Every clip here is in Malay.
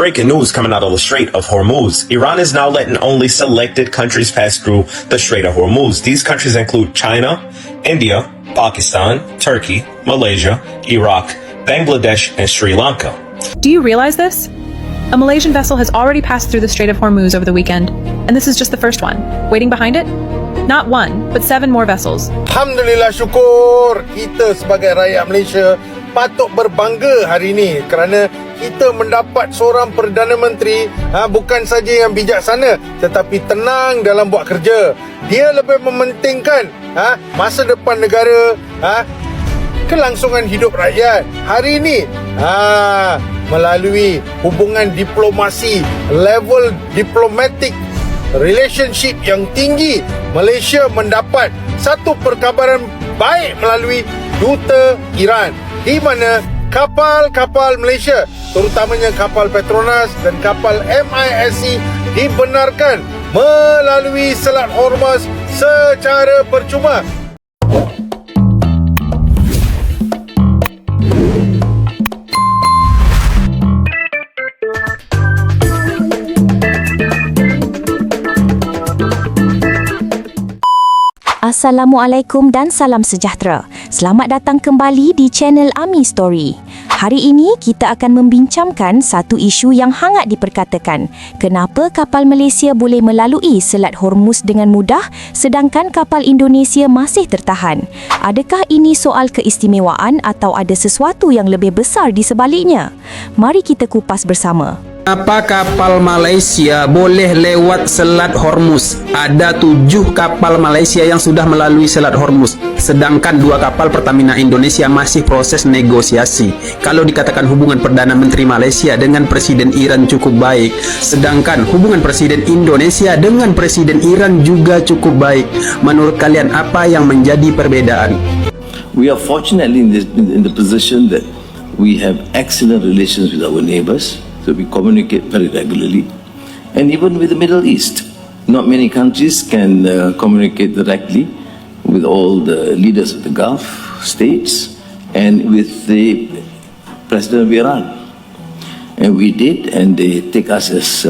Breaking news coming out of the Strait of Hormuz. Iran is now letting only selected countries pass through the Strait of Hormuz. These countries include China, India, Pakistan, Turkey, Malaysia, Iraq, Bangladesh, and Sri Lanka. Do you realize this? A Malaysian vessel has already passed through the Strait of Hormuz over the weekend, and this is just the first one. Waiting behind it? Not one, but 7 more vessels. Alhamdulillah, syukur kita sebagai rakyat Malaysia patut berbangga hari ini kerana kita mendapat seorang Perdana Menteri bukan saja yang bijaksana tetapi tenang dalam buat kerja. Dia lebih mementingkan masa depan negara, kelangsungan hidup rakyat. Hari ini melalui hubungan diplomasi, level diplomatic relationship yang tinggi, Malaysia mendapat satu perkabaran baik melalui Duta Iran, di mana kapal-kapal Malaysia, terutamanya kapal Petronas dan kapal MISC dibenarkan melalui Selat Hormuz secara percuma. Assalamualaikum dan salam sejahtera. Selamat datang kembali di channel Ami Story. Hari ini kita akan membincangkan satu isu yang hangat diperkatakan. Kenapa kapal Malaysia boleh melalui Selat Hormuz dengan mudah sedangkan kapal Indonesia masih tertahan? Adakah ini soal keistimewaan atau ada sesuatu yang lebih besar di sebaliknya? Mari kita kupas bersama. Kenapa kapal Malaysia boleh lewat Selat Hormuz? Ada 7 kapal Malaysia yang sudah melalui Selat Hormuz, sedangkan 2 kapal Pertamina Indonesia masih proses negosiasi. Kalau dikatakan hubungan Perdana Menteri Malaysia dengan Presiden Iran cukup baik, sedangkan hubungan Presiden Indonesia dengan Presiden Iran juga cukup baik. Menurut kalian apa yang menjadi perbedaan? We are fortunately in the position that we have excellent relations with our neighbors. So we communicate very regularly, and even with the Middle East, not many countries can communicate directly with all the leaders of the Gulf states and with the President of Iran. And we did, and they take us as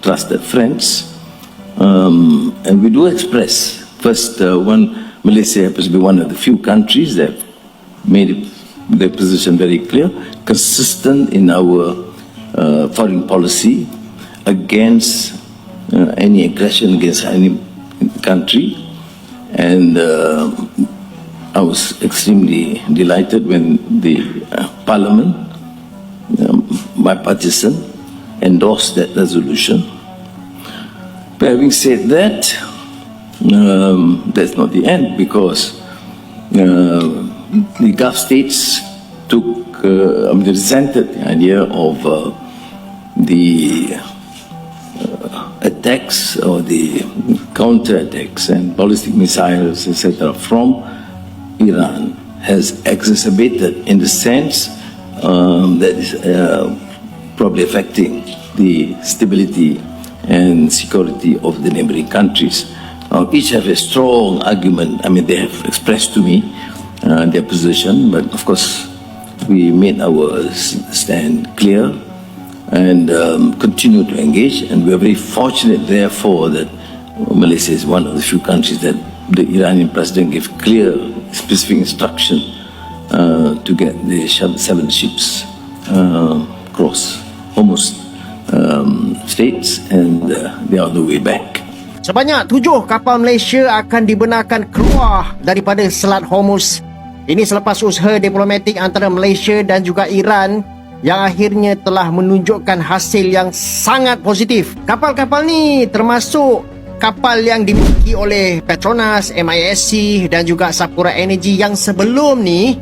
trusted friends. And we do express, first, Malaysia happens to be one of the few countries that made their position very clear, consistent in our foreign policy against any aggression against any country. And I was extremely delighted when the Parliament, bipartisan, endorsed that resolution. But having said that, that's not the end, because the Gulf states resented the idea of the attacks or the counter-attacks and ballistic missiles, etc., from Iran has exacerbated in the sense that is probably affecting the stability and security of the neighboring countries. Each have a strong argument. I mean, they have expressed to me their position, but of course we made our stand clear and continue to engage, and we are very fortunate therefore that Malaysia is one of the few countries that the Iranian president gave clear specific instruction to get the 7 ships cross Hormuz states, and they are on the way back. Sebanyak 7 kapal Malaysia akan dibenarkan keluar daripada Selat Hormuz. Ini selepas usaha diplomatik antara Malaysia dan juga Iran yang akhirnya telah menunjukkan hasil yang sangat positif. Kapal-kapal ni termasuk kapal yang dimiliki oleh Petronas, MISC dan juga Sapura Energy yang sebelum ni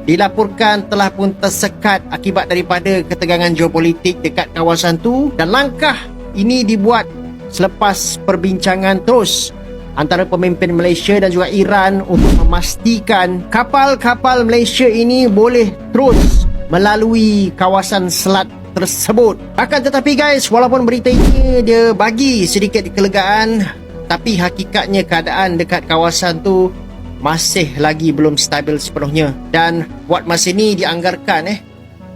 dilaporkan telah pun tersekat akibat daripada ketegangan geopolitik dekat kawasan tu, dan langkah ini dibuat selepas perbincangan terus antara pemimpin Malaysia dan juga Iran untuk memastikan kapal-kapal Malaysia ini boleh terus melalui kawasan selat tersebut. Akan tetapi guys, walaupun berita ini dia bagi sedikit kelegaan, tapi hakikatnya keadaan dekat kawasan tu masih lagi belum stabil sepenuhnya. Dan buat masa ni dianggarkan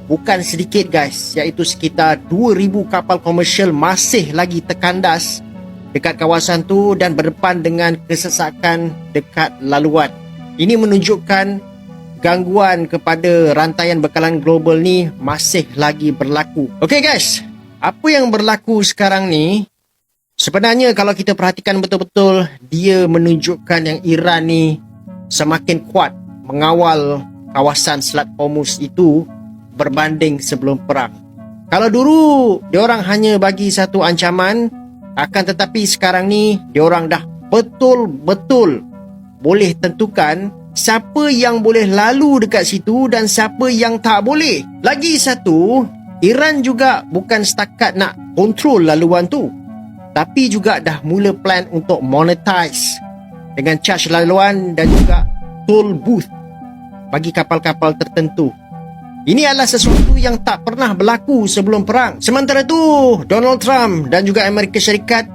bukan sedikit guys, iaitu sekitar 2,000 kapal komersial masih lagi terkandas dekat kawasan tu dan berdepan dengan kesesakan dekat laluan. Ini menunjukkan gangguan kepada rantaian bekalan global ni masih lagi berlaku. Okey guys, apa yang berlaku sekarang ni sebenarnya kalau kita perhatikan betul-betul, dia menunjukkan yang Iran ni semakin kuat mengawal kawasan Selat Hormuz itu berbanding sebelum perang. Kalau dulu diorang hanya bagi satu ancaman, akan tetapi sekarang ni diorang dah betul-betul boleh tentukan siapa yang boleh lalu dekat situ dan siapa yang tak boleh. Lagi satu, Iran juga bukan setakat nak kontrol laluan tu, tapi juga dah mula plan untuk monetize dengan charge laluan dan juga toll booth bagi kapal-kapal tertentu. Ini adalah sesuatu yang tak pernah berlaku sebelum perang. Sementara tu, Donald Trump dan juga Amerika Syarikat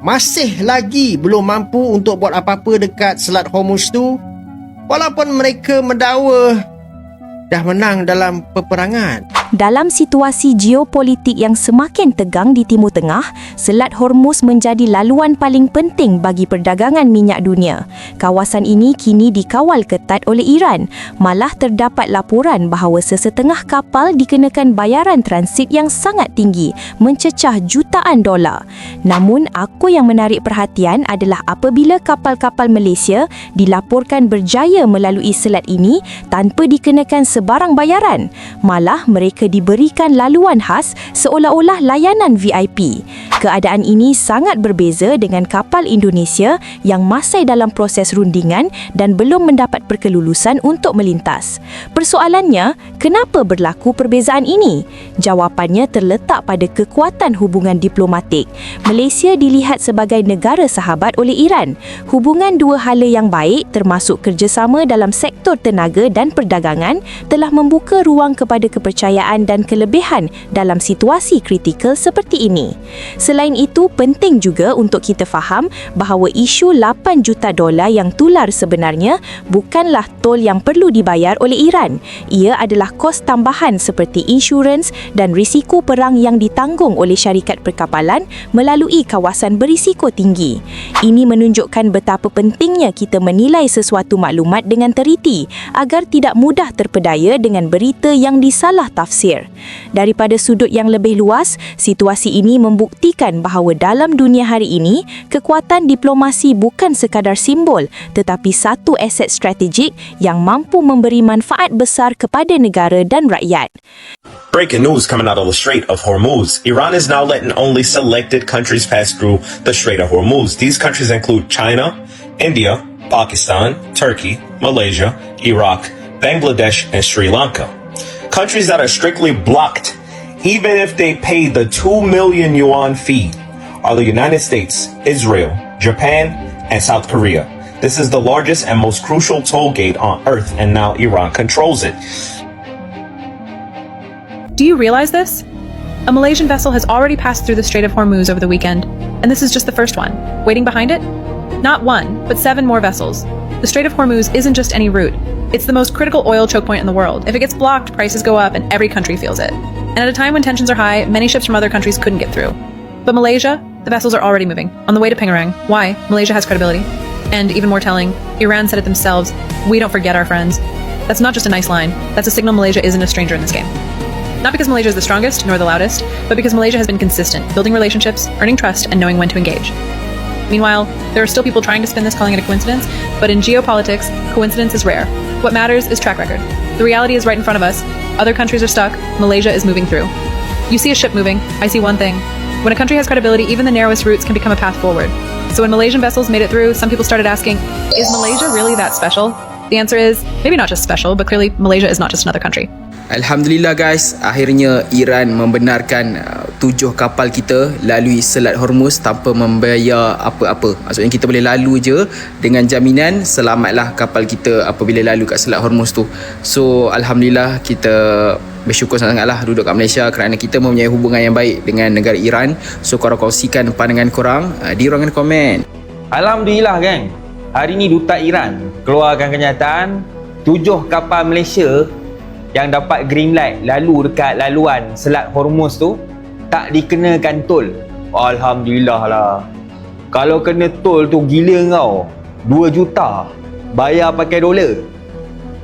masih lagi belum mampu untuk buat apa-apa dekat Selat Hormuz tu, walaupun mereka mendakwa dah menang dalam peperangan. Dalam situasi geopolitik yang semakin tegang di Timur Tengah, Selat Hormuz menjadi laluan paling penting bagi perdagangan minyak dunia. Kawasan ini kini dikawal ketat oleh Iran. Malah terdapat laporan bahawa sesetengah kapal dikenakan bayaran transit yang sangat tinggi, mencecah jutaan dolar. Namun, apa yang menarik perhatian adalah apabila kapal-kapal Malaysia dilaporkan berjaya melalui selat ini tanpa dikenakan sebarang bayaran. Malah mereka diberikan laluan khas seolah-olah layanan VIP. Keadaan ini sangat berbeza dengan kapal Indonesia yang masih dalam proses rundingan dan belum mendapat perkelulusan untuk melintas. Persoalannya, kenapa berlaku perbezaan ini? Jawapannya terletak pada kekuatan hubungan diplomatik. Malaysia dilihat sebagai negara sahabat oleh Iran. Hubungan dua hala yang baik termasuk kerjasama dalam sektor tenaga dan perdagangan telah membuka ruang kepada kepercayaan dan kelebihan dalam situasi kritikal seperti ini. Selain itu, penting juga untuk kita faham bahawa isu 8 juta dolar yang tular sebenarnya bukanlah tol yang perlu dibayar oleh Iran. Ia adalah kos tambahan seperti insurans dan risiko perang yang ditanggung oleh syarikat perkapalan melalui kawasan berisiko tinggi. Ini menunjukkan betapa pentingnya kita menilai sesuatu maklumat dengan teliti agar tidak mudah terpedaya dengan berita yang disalah tafsir. Daripada sudut yang lebih luas, situasi ini membuktikan bahawa dalam dunia hari ini, kekuatan diplomasi bukan sekadar simbol tetapi satu aset strategik yang mampu memberi manfaat besar kepada negara dan rakyat. Breaking news coming out of the Strait of Hormuz. Iran is now letting only selected countries pass through the Strait of Hormuz. These countries include China, India, Pakistan, Turkey, Malaysia, Iraq, Bangladesh, and Sri Lanka. Countries that are strictly blocked, even if they pay the 2 million yuan fee, are the United States, Israel, Japan, and South Korea. This is the largest and most crucial toll gate on earth, and now Iran controls it. Do you realize this? A Malaysian vessel has already passed through the Strait of Hormuz over the weekend, and this is just the first one. Waiting behind it? Not one, but 7 more vessels. The Strait of Hormuz isn't just any route. It's the most critical oil choke point in the world. If it gets blocked, prices go up and every country feels it. And at a time when tensions are high, many ships from other countries couldn't get through. But Malaysia, the vessels are already moving, on the way to Pengerang. Why? Malaysia has credibility. And even more telling, Iran said it themselves, "We don't forget our friends." That's not just a nice line, that's a signal Malaysia isn't a stranger in this game. Not because Malaysia is the strongest nor the loudest, but because Malaysia has been consistent, building relationships, earning trust, and knowing when to engage. Meanwhile, there are still people trying to spin this, calling it a coincidence, but in geopolitics, coincidence is rare. What matters is track record. The reality is right in front of us. Other countries are stuck, Malaysia is moving through. You see a ship moving, I see one thing. When a country has credibility, even the narrowest routes can become a path forward. So when Malaysian vessels made it through, some people started asking, is Malaysia really that special? The answer is, maybe not just special, but clearly Malaysia is not just another country. Alhamdulillah guys, akhirnya Iran membenarkan 7 kapal kita lalui Selat Hormuz tanpa membayar apa-apa. Maksudnya kita boleh lalu je dengan jaminan selamatlah kapal kita apabila lalu kat Selat Hormuz tu. So Alhamdulillah kita bersyukur sangat-sangatlah duduk kat Malaysia kerana kita mempunyai hubungan yang baik dengan negara Iran. So korang kongsikan pandangan korang di ruangan komen. Alhamdulillah geng, hari ni Duta Iran keluarkan kenyataan 7 kapal Malaysia yang dapat green light lalu dekat laluan Selat Hormuz tu tak dikenakan tol. Alhamdulillah lah. Kalau kena tol tu gila kau. 2 juta bayar pakai dolar.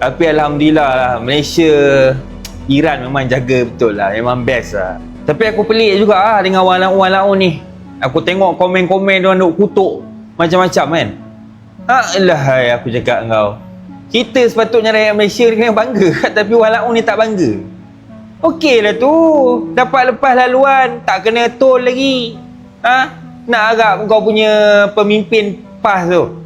Tapi Alhamdulillah lah, Malaysia, Iran memang jaga betul lah. Memang best lah. Tapi aku pelik juga lah dengan walaun ni. Aku tengok komen-komen diorang duk kutuk macam-macam kan. Alah, aku cakap kau, kita sepatutnya rakyat Malaysia ni kena bangga. Tapi walaun ni tak bangga. Okey lah tu, dapat lepas laluan, tak kena tol lagi. Nak harap kau punya pemimpin PAS tu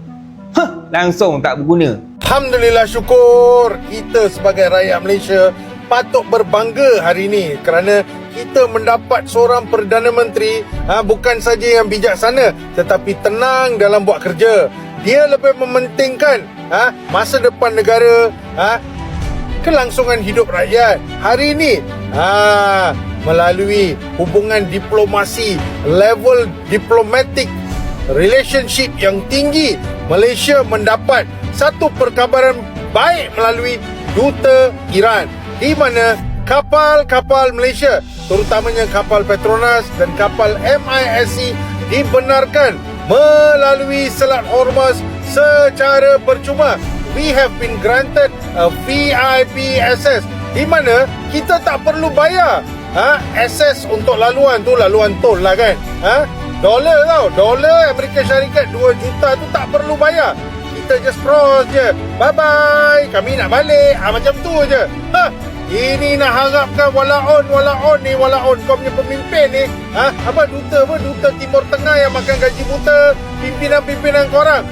langsung tak berguna. Alhamdulillah, syukur. Kita sebagai rakyat Malaysia patut berbangga hari ini kerana kita mendapat seorang Perdana Menteri bukan saja yang bijaksana tetapi tenang dalam buat kerja. Dia lebih mementingkan masa depan negara, kelangsungan hidup rakyat. Hari ini melalui hubungan diplomasi, level diplomatic relationship yang tinggi, Malaysia mendapat satu perkabaran baik melalui Duta Iran, di mana kapal-kapal Malaysia, terutamanya kapal Petronas dan kapal MISC, dibenarkan melalui Selat Hormuz secara percuma. We have been granted a VIP access, di mana kita tak perlu bayar access untuk laluan tu, laluan tol lah kan. Dolar tau, dolar Amerika Syarikat 2 juta tu tak perlu bayar. Kita just cross je, bye bye, kami nak balik, macam tu je. Ini nak harapkan walaun ni, walaun kau punya pemimpin ni, duta Timur Tengah yang makan gaji buta, pimpinan-pimpinan korang,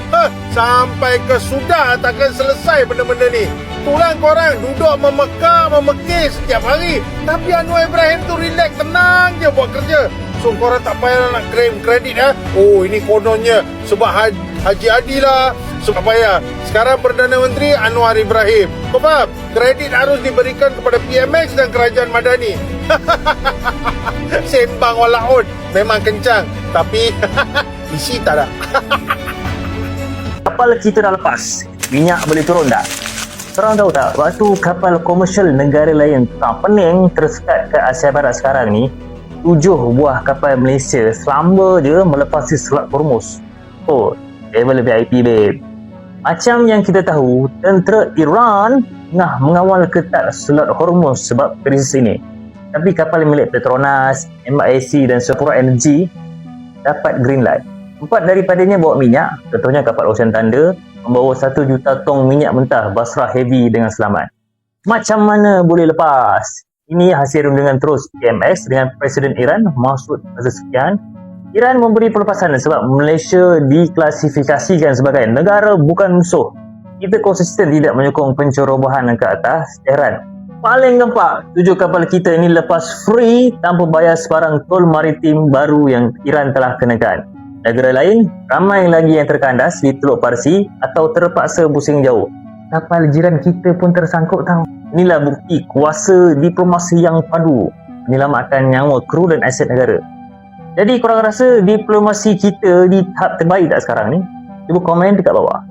sampai ke sudah takkan selesai benda-benda ni. Tulang korang duduk memekik setiap hari, tapi Anwar Ibrahim tu relax, tenang je buat kerja. So korang tak payah nak claim kredit. Oh, ini kononnya sebab Haji Adil lah, sebab payah. Sekarang Perdana Menteri Anwar Ibrahim. Kau faham? Kredit harus diberikan kepada PMX dan Kerajaan Madani. Sembang walaun memang kencang, tapi isi tak ada. Kapal kita dah lepas, minyak boleh turun tak? Korang tahu tak, waktu kapal komersial negara lain pening tersekat ke Asia Barat sekarang ni, 7 buah kapal Malaysia selamba je melepasi Selat Hormuz. Oh, level VIP babe. Macam yang kita tahu, tentera Iran tengah mengawal ketat Selat Hormuz sebab krisis ini. Tapi kapal milik Petronas, MISC dan Sapura Energy dapat green light. 4 daripadanya bawa minyak, contohnya kapal Ocean Thunder, membawa 1 juta tong minyak mentah Basrah Heavy dengan selamat. Macam mana boleh lepas? Ini hasil rundingan terus PMX dengan Presiden Iran Masoud Pezeshkian. Iran memberi pelepasan sebab Malaysia diklasifikasikan sebagai negara bukan musuh. Kita konsisten tidak menyokong pencerobohan ke atas Tehran. Paling nampak 7 kapal kita ini lepas free tanpa bayar sebarang tol maritim baru yang Iran telah kenakan. Negara lain ramai lagi yang terkandas di Teluk Parsi atau terpaksa pusing jauh. Kapal jiran kita pun tersangkut tahu. Inilah bukti kuasa diplomasi yang padu menyelamatkan nyawa kru dan aset negara. Jadi korang rasa diplomasi kita di tahap terbaik tak sekarang ni? Cuba komen dekat bawah.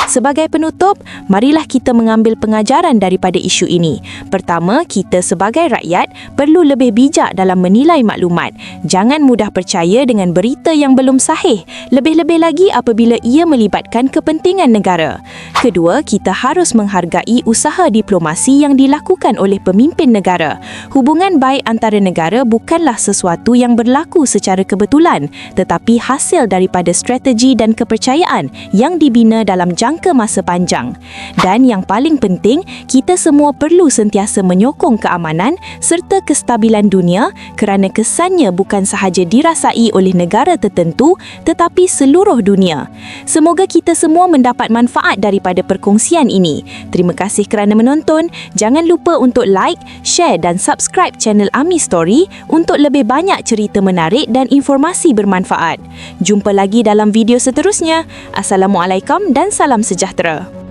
Sebagai penutup, marilah kita mengambil pengajaran daripada isu ini. Pertama, kita sebagai rakyat perlu lebih bijak dalam menilai maklumat. Jangan mudah percaya dengan berita yang belum sahih, lebih-lebih lagi apabila ia melibatkan kepentingan negara. Kedua, kita harus menghargai usaha diplomasi yang dilakukan oleh pemimpin negara. Hubungan baik antara negara bukanlah sesuatu yang berlaku secara kebetulan, tetapi hasil daripada strategi dan kepercayaan yang dibina dalam jangka masa panjang. Dan yang paling penting, kita semua perlu sentiasa menyokong keamanan serta kestabilan dunia kerana kesannya bukan sahaja dirasai oleh negara tertentu tetapi seluruh dunia. Semoga kita semua mendapat manfaat daripada perkongsian ini. Terima kasih kerana menonton. Jangan lupa untuk like, share dan subscribe channel Ami Story untuk lebih banyak cerita menarik dan informasi bermanfaat. Jumpa lagi dalam video seterusnya. Assalamualaikum dan salam sejahtera.